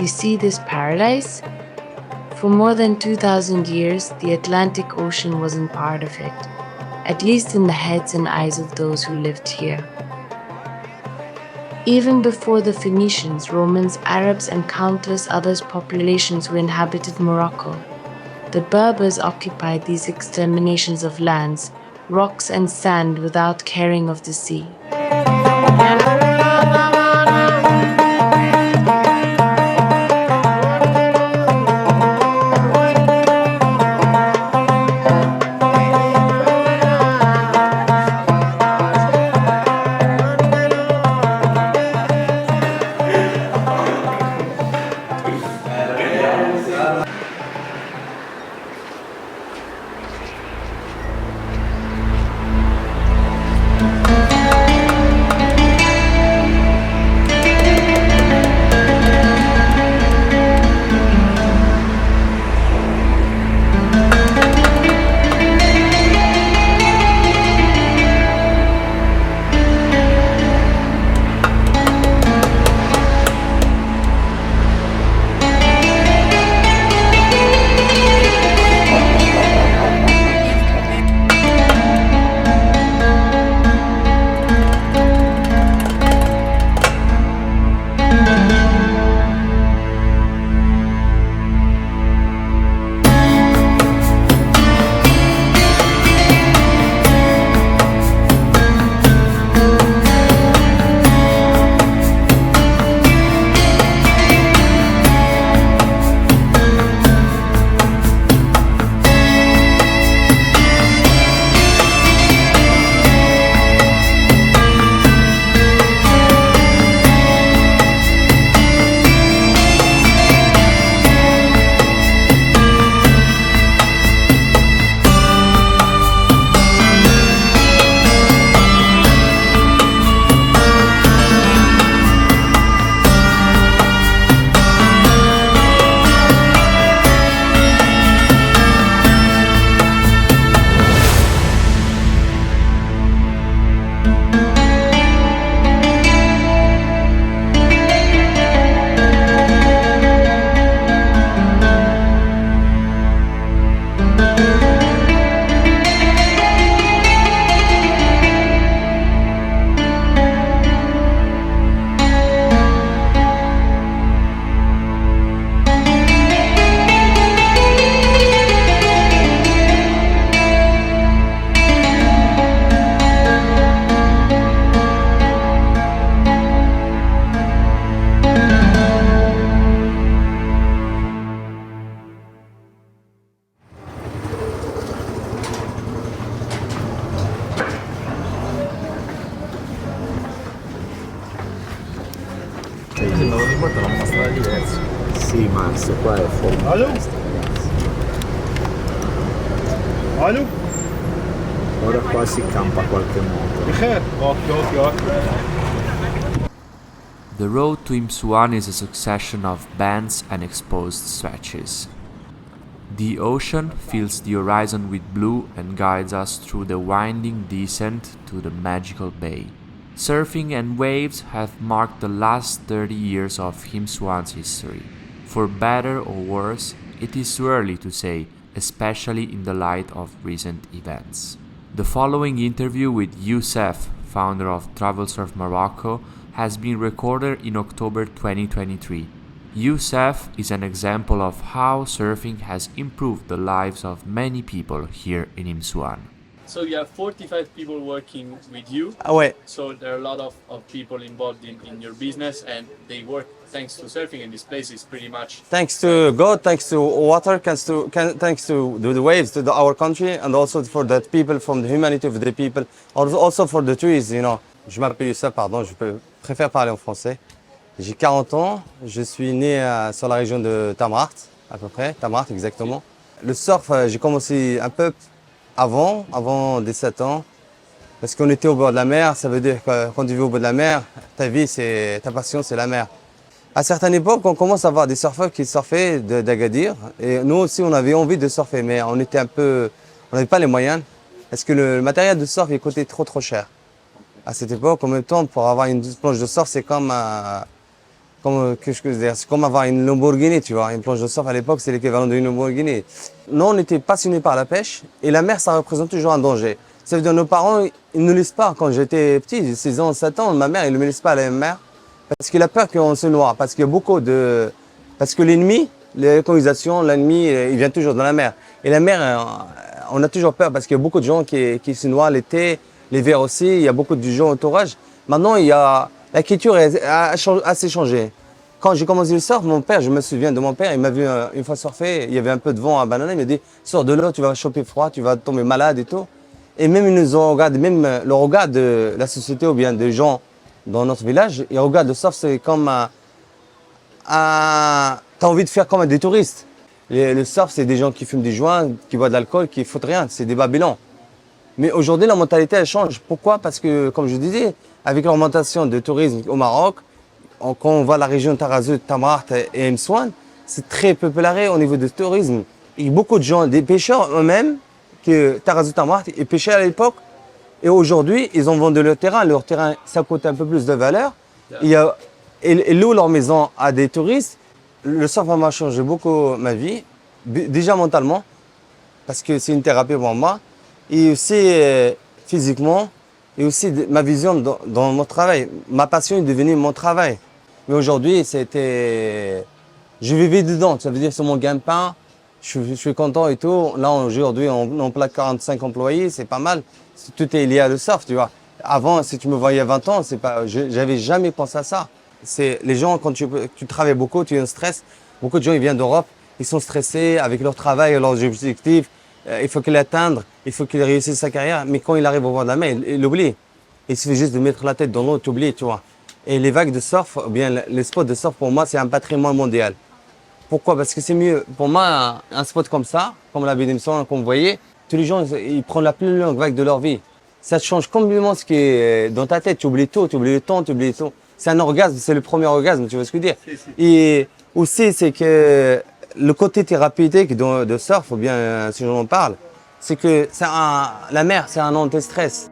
You see this paradise? For more than 2,000 years, the Atlantic Ocean wasn't part of it, at least in the heads and eyes of those who lived here. Even before the Phoenicians, Romans, Arabs, and countless other populations who inhabited Morocco, the Berbers occupied these exterminations of lands, rocks, and sand without caring of the sea. Sì, ma questo qua è forma. Allô? Allô? Ora qua si campa qualche moto. بخير. اوكي. The road to Imsouane is a succession of bends and exposed stretches. The ocean fills the horizon with blue and guides us through the winding descent to the magical bay. Surfing and waves have marked the last 30 years of Imsouane's history. For better or worse, it is too early to say, especially in the light of recent events. The following interview with Youssef, founder of Travel Surf Morocco, has been recorded in October 2023. Youssef is an example of how surfing has improved the lives of many people here in Imsouane. So you have 45 people working with you. Ouais. So there are a lot of people involved in your business, and they work thanks to surfing, and this place is pretty much... Thanks to God, thanks to water, thanks to the waves, to our country, and also for the people, from the humanity of the people, also for the trees, you know. Je m'appelle Youssef, pardon, préfère parler en français. J'ai 40 ans, je suis né sur la région de Tamart, à peu près, Tamart exactement. Le surf, j'ai commencé un peu avant 17 ans, parce qu'on était au bord de la mer. Ça veut dire que quand tu vis au bord de la mer, ta passion c'est la mer. À certaines époques, on commence à voir des surfeurs qui surfaient d'Agadir, et nous aussi on avait envie de surfer, mais on n'avait pas les moyens, parce que le matériel de surf il coûtait trop cher. À cette époque, en même temps, pour avoir une planche de surf, c'est comme Qu'est-ce que je veux dire, c'est comme avoir une Lamborghini, tu vois. Une planche de surf à l'époque, c'est l'équivalent d'une Lamborghini. Nous, on était passionnés par la pêche et la mer, ça représente toujours un danger. Ça veut dire nos parents, ils ne laissent pas. Quand j'étais petit, 6 ans, 7 ans, ma mère, elle ne me laisse pas aller à la mer parce qu'il a peur qu'on se noie. Parce qu'il y a beaucoup de... Parce que l'ennemi, les colonisations, l'ennemi, il vient toujours dans la mer. Et la mer, on a toujours peur parce qu'il y a beaucoup de gens qui se noient l'été, l'hiver aussi. Il y a beaucoup de gens entourage. Maintenant, la culture a assez changé. Quand j'ai commencé le surf, mon père, je me souviens de mon père, il m'a vu une fois surfer, il y avait un peu de vent à Banana, il m'a dit « Sors de l'eau, tu vas choper froid, tu vas tomber malade et tout ». Et même ils nous ont regardé, même le regard de la société ou bien des gens dans notre village, ils regardent le surf, c'est comme t'as envie de faire comme des touristes. Le surf, c'est des gens qui fument des joints, qui boivent de l'alcool, qui foutent rien, c'est des babylons. Mais aujourd'hui, la mentalité, elle change. Pourquoi? Parce que, comme je disais, avec l'augmentation du tourisme au Maroc, quand on voit la région Tarazout, Tamraght et Imsouane, c'est très populaire au niveau du tourisme. Et beaucoup de gens, des pêcheurs eux-mêmes, que Tarazout, Tamraght, ils pêchaient à l'époque. Et aujourd'hui, ils ont vendu leur terrain. Leur terrain, ça coûte un peu plus de valeur. Ils louent leur maison à des touristes. Le surf m'a changé beaucoup ma vie, déjà mentalement, parce que c'est une thérapie pour moi. Et aussi physiquement, et aussi ma vision dans mon travail. Ma passion est devenue mon travail. Mais aujourd'hui, je vivais dedans, ça veut dire sur mon gagne-pain, je suis content et tout. Là, aujourd'hui, on plaque 45 employés, c'est pas mal. Tout est lié à le surf, tu vois. Avant, si tu me voyais à 20 ans, j'avais jamais pensé à ça. Les gens, quand tu travailles beaucoup, tu es en stress. Beaucoup de gens, ils viennent d'Europe, ils sont stressés avec leur travail, leurs objectifs. Il faut qu'il atteigne, il faut qu'il réussisse sa carrière. Mais quand il arrive au bord de la mer, il oublie. Il suffit juste de mettre la tête dans l'eau, tu oublies, tu vois. Et les vagues de surf, ou bien les spots de surf, pour moi, c'est un patrimoine mondial. Pourquoi? Parce que c'est mieux. Pour moi, un spot comme ça, comme la baie d'Imsouane, comme vous voyez, tous les gens, ils prennent la plus longue vague de leur vie. Ça change complètement ce qui est dans ta tête. Tu oublies tout, tu oublies le temps, tu oublies tout. C'est un orgasme, c'est le premier orgasme, tu vois ce que je veux dire. Et aussi, c'est que le côté thérapeutique de surf, ou bien si j'en parle, c'est que la mer, c'est un anti-stress.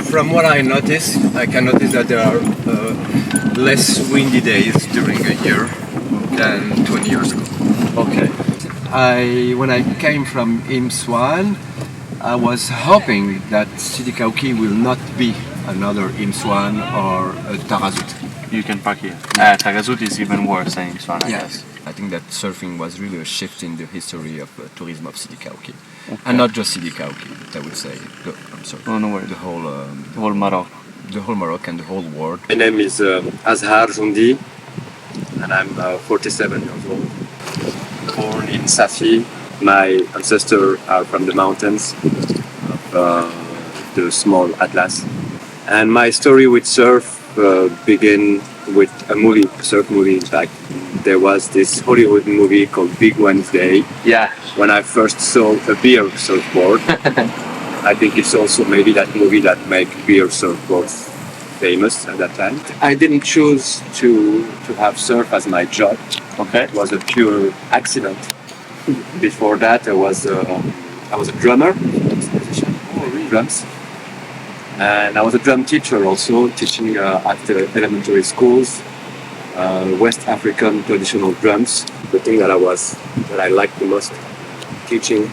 From what I can notice that there are less windy days during a year than 20 years ago. Okay. When I came from Imsouane, I was hoping that Sidi Kauki will not be another Imsouane or Tarazout. You can park here. Tarazout is even worse than Imsouane, I guess. I think that surfing was really a shift in the history of tourism of Sidi Kauki. Okay. And not just Sidi Kauki, but I would say, Oh, no worries. the whole Maroc. the whole Morocco and the whole world. My name is Azhar Joundi, and I'm 47 years old. Born in Safi. My ancestors are from the mountains of the small Atlas. And my story with surf began with a movie, a surf movie in fact. There was this Hollywood movie called Big Wednesday. Yeah. When I first saw a beer surfboard. I think it's also maybe that movie that made beer surfboards famous at that time. I didn't choose to have surf as my job. Okay. It was a pure accident. Before that, I was a drummer, drums, and I was a drum teacher also, teaching at elementary schools, West African traditional drums. The thing that I liked the most teaching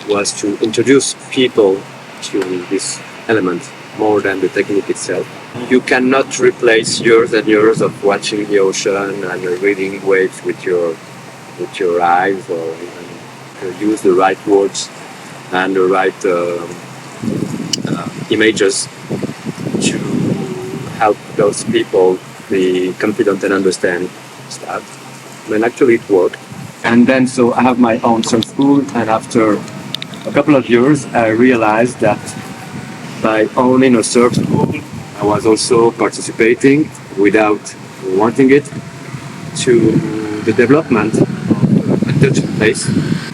was to introduce people to this element more than the technique itself. You cannot replace years and years of watching the ocean and reading waves with your eyes, or even use the right words and the right images to help those people be confident and understand stuff. When actually it worked. And then so I have my own surf school, and after a couple of years I realized that by owning a surf school I was also participating without wanting it to the development of a Dutch place.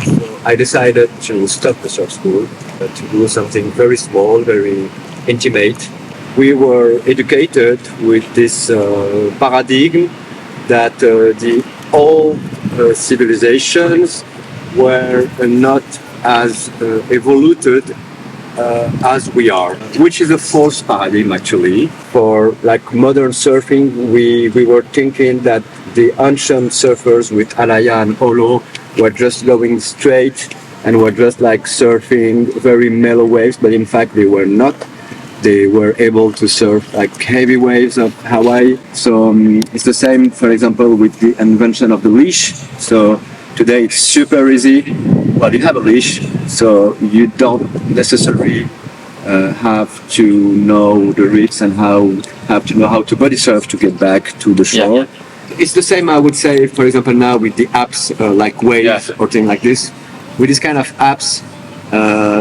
So I decided to stop the surf school, to do something very small, very intimate. We were educated with this paradigm that the old civilizations were not as evolved as we are, which is a false paradigm actually. For like modern surfing, we were thinking that the ancient surfers with Alaya and Olo were just going straight and were just like surfing very mellow waves, but in fact they were not. They were able to surf like heavy waves of Hawaii. So it's the same, for example, with the invention of the leash. So today it's super easy. Well, you have a leash, so you don't necessarily have to know the reefs and have to know how to body surf to get back to the shore. Yeah. It's the same, I would say, for example, now with the apps like Waves or things like this. With these kind of apps,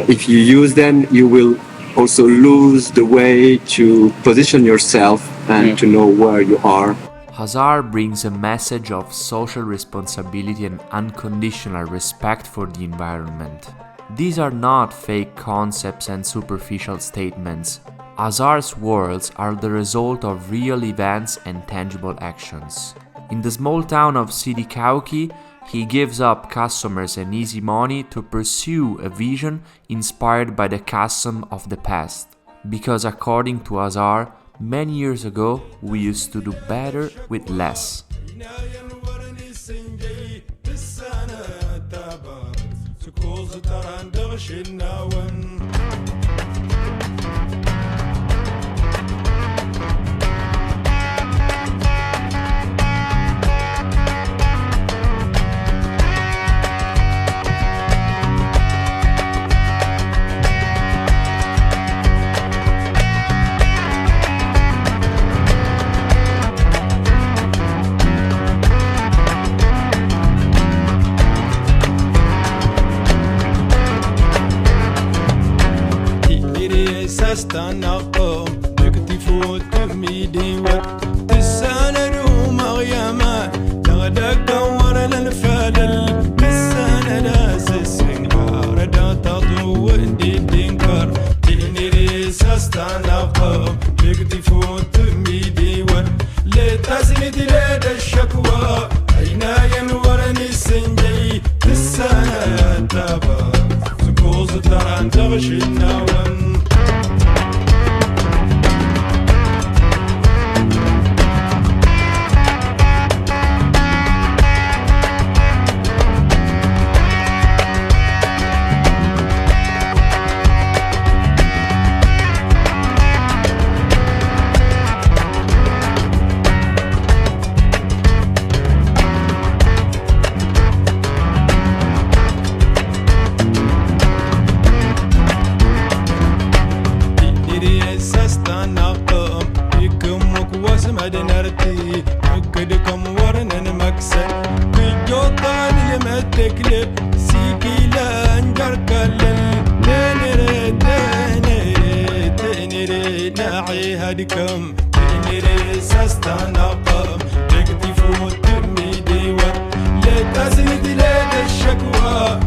if you use them, you will also lose the way to position yourself and to know where you are. Azhar brings a message of social responsibility and unconditional respect for the environment. These are not fake concepts and superficial statements. Azhar's words are the result of real events and tangible actions. In the small town of Sidi Kauki, he gives up customers and easy money to pursue a vision inspired by the custom of the past. Because according to Azhar, many years ago, we used to do better with less. نرتي مكدكم ورن مكسل كجوطان يمتكلب سيكي لانجر كلل تنري تنري تنري ناعي هدكم تنري سستنقم تكتفو تمي ديوة لتزيد لدى الشكوى